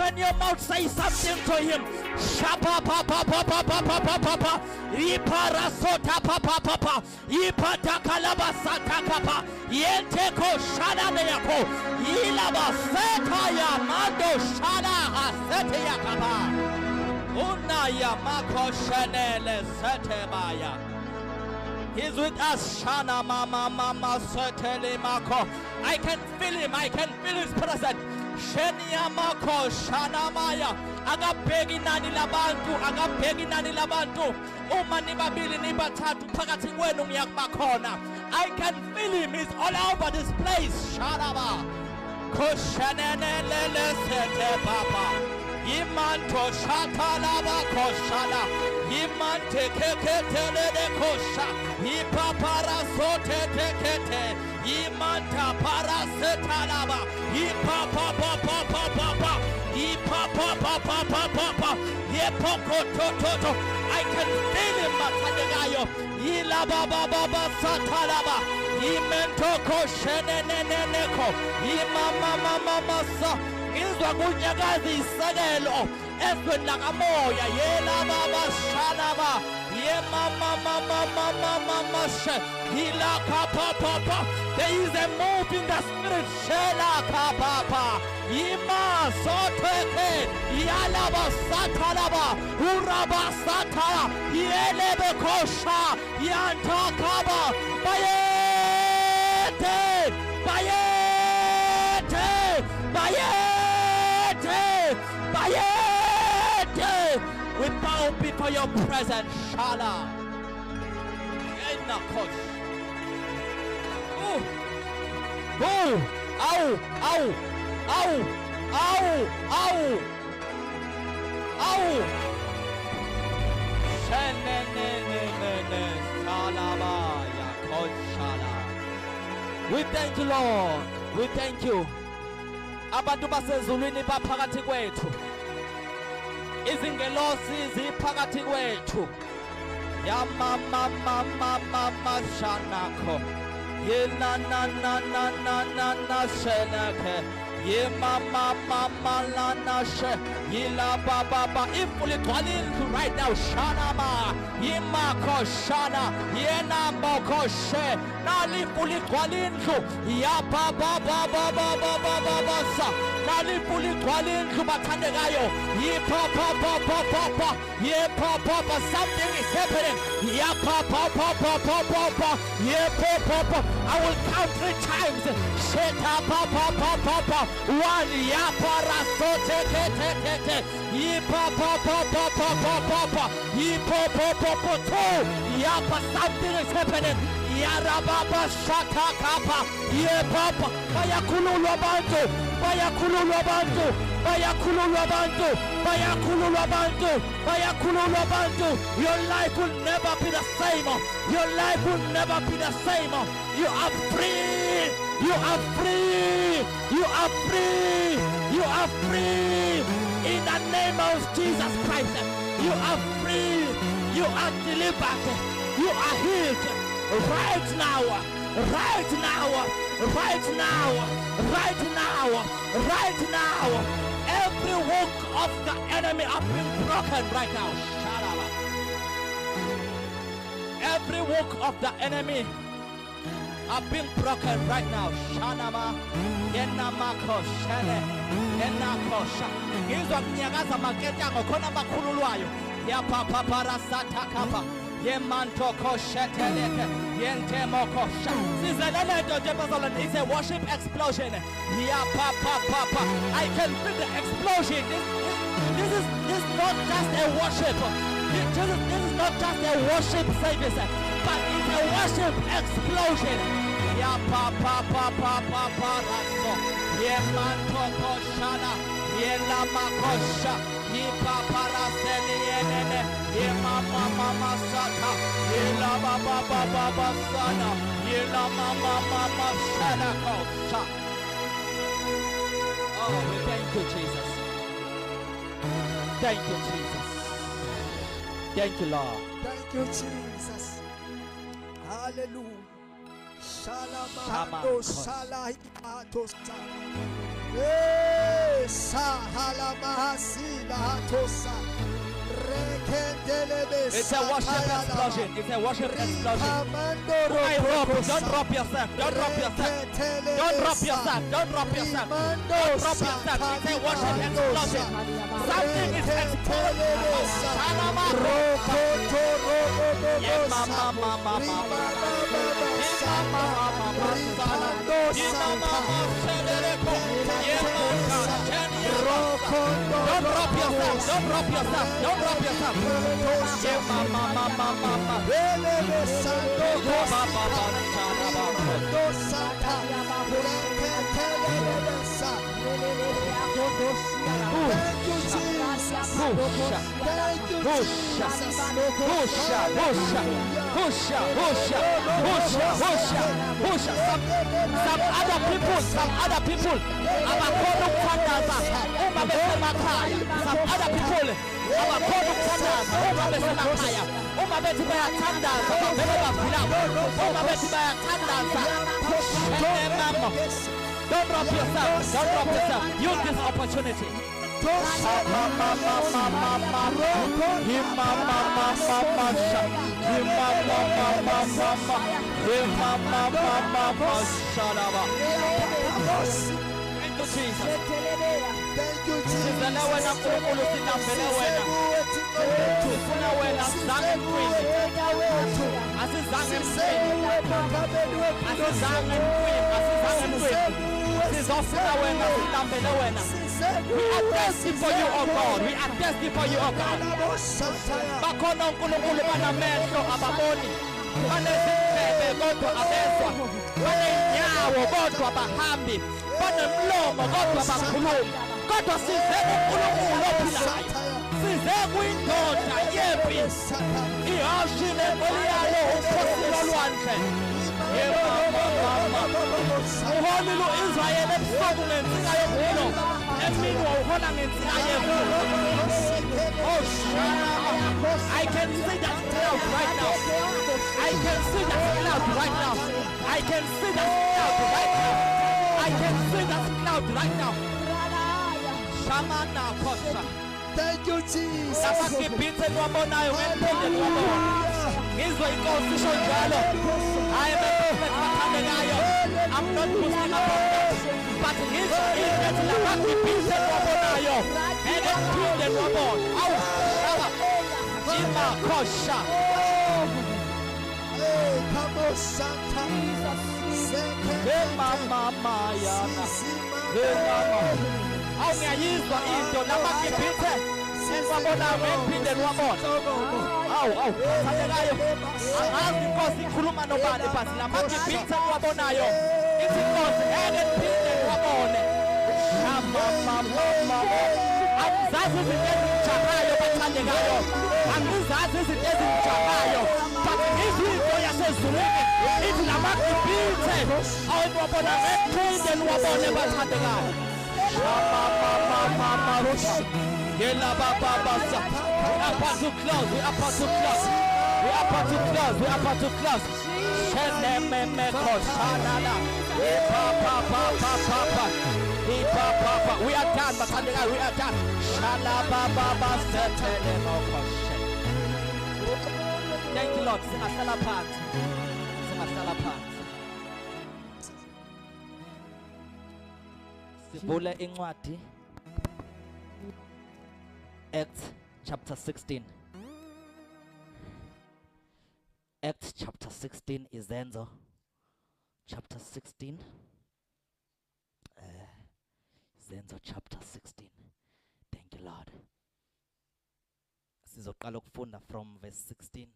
Open your mouth, say something to him. Shapa papa papa papa papa. Ipara sota papa papa. Ipata kalaba sata kapa. Yenteko shada deyako. Ilaba seta ya mando shada hasete ya kapa. Una ya mako shenele sete baya. He's with us. Shana mama mama setele mako. I can feel him. I can feel his presence. Shenia mako shana maya. Agabheki nani labantu. Agabheki nani labantu. Uma nibabili nibathathu phakathi kwenu ngiyakubakhona. I can feel him. He's all over this place. Shana ba. Koshanenele sete papa. Imanto shatalaba koshana. Imante keketele de kosha. Ipapara sote tekete. Imanta parasetalaba. Ipapapapapapapa. Ipapapapapapapa. Yepokotototo. I can feel him, Matadagayo. Ilabababa satalaba. Imento kosheneneneko. Imamamamamasa. Izwa kunyakaza isakelo ezweni lakamoya yela baba shalaba ye mama hila kapapa. There is a move in the spirit. Shela kapapa ima soteke yalaba satalaba uraba sataya yelebe kosha yantakaba bayete we bow before your presence, Shala. Enakosh. Oh, ow. We thank you, Lord. We thank you. Abantu basezulwini baphakathi kwethu. Izingelosi ziphakathi kwethu. Ya mama shanako. Ye na shenake. Ye mama la na she. Yila baba. Ifuli kwalindlu right now. Shanama. Yimako shana. Yena moko she. Nali fuli kwalindlu. Ya baba sa. Nali fuli kwalindlu bathandekayo. Ye papa. Ye papa. Something is happening. Ya papa. Ye papa. I will count 3 times. Sheta papa. 1. Ya para sote te. Ye papa. Ye papa. 2. Ya pa something is happening. Ya rababa shata kapa. Ye papa. Bayakhululwa bantu. Your life will never be the same. Your life will never be the same. You are free. You are free. In the name of Jesus Christ. You are free. You are delivered. You are healed. Right now. Every work of the enemy are being broken right now. Every work of the enemy are being broken right now. Shanama yenamako shene enako sha. Ngizwa mnyakaza maketya ngokhona bakhululwayo. Ya papa parasata kapa. Yemanto kosheteleke yentemoko sha. Sizeleleto jebazolo. It's a worship explosion. Ya papa. I can feel the explosion. This is not just a worship. This is not just a worship service, but it's a worship explosion. Ya papa raso. Yemanto koshana. Yelamakosha. Papa raseli yenene. Mama sata. Yela baba sana. Yela mama sana kosha. Oh, we thank you, Jesus. Thank you, Jesus. Thank you, Lord. Thank you, Jesus. Hallelujah. Shalamando Shalahimato. It's a worship explosion. It's a worship explosion. I rope. Don't drop yourself. Don't drop yourself. Don't drop yourself. Don't drop yourself. Don't drop yourself. It's a worship explosion. Something is exploding. Don't drop yourself. Don't drop yourself. Don't drop yourself. Some other people abakhona ukuthandaza uma besemakhaya. Some other people abakhona ukuthandaza uma besemakhaya. Uma bethi bayathandaza bavele bavilapha. Uma bethi bayathandaza. Don't drop yourself. Don't drop yourself. Use this opportunity. Thank you, Jesus. We are thirsty for you, oh God. We are thirsty for you, oh God. Bakhona uNkulunkulu banamehlo ababoni. Banezindlebe kodwa abezwa. Banenyawo kodwa bahambi. Banemlomo kodwa bakhuluma. Kodwa size uNkulunkulu ophilayo. Size kuyindoda yempi. Ihashile ngoliyalo ukhosini olwandle. Uholile uIsrael ebusuku ngensinga yomlilo. Emini wawuhola ngensinga yemvula. Oh, I can see that cloud right now. I can see that cloud right now. I can see that cloud right now. I can see that cloud right now. Shamana Kosha. Thank you, Jesus. Sabakipite nwabonayo ngempinde nwabona. Ngizwe inkosi isho njalo. I am a prophet wathandekayo. I'm not boasting about that. But ngizwe inethi labakipite nwabonayo. Ngempinde nwabona. Awu, shaba. Jima Kosha. Hey, come on, Santa. Mama yana. Mama. Awu ngiyayizwa into labakipite. Nwabona ngempinde nwabona. Awu, wathandekayo. Angazi inkosi ikhuluma nobani but lamakipite nwabonayo. Ithi inkosi ngempinde nwabone. Angizazi izinto ezingijahayo bathandekayo. Angizazi izinto ezingijahayo. But izinto yasezulwini ithi lamakipite awunwabona ngempinde nwabone bathandekayo. Yela baba basa. We are about to close. We are about to close. We are about to close. We are about to close. Shene me koshanala. Papa. We are done, Matandega. We are done. Shala baba setele mokoshe. Thank you, Lord. Singasala phansi. Singasala phansi. Sivule incwadi. Acts chapter 16. Acts chapter 16 is Izenzo. Chapter 16. Izenzo chapter 16. Thank you, Lord. Sizoqala ukufunda from verse 16.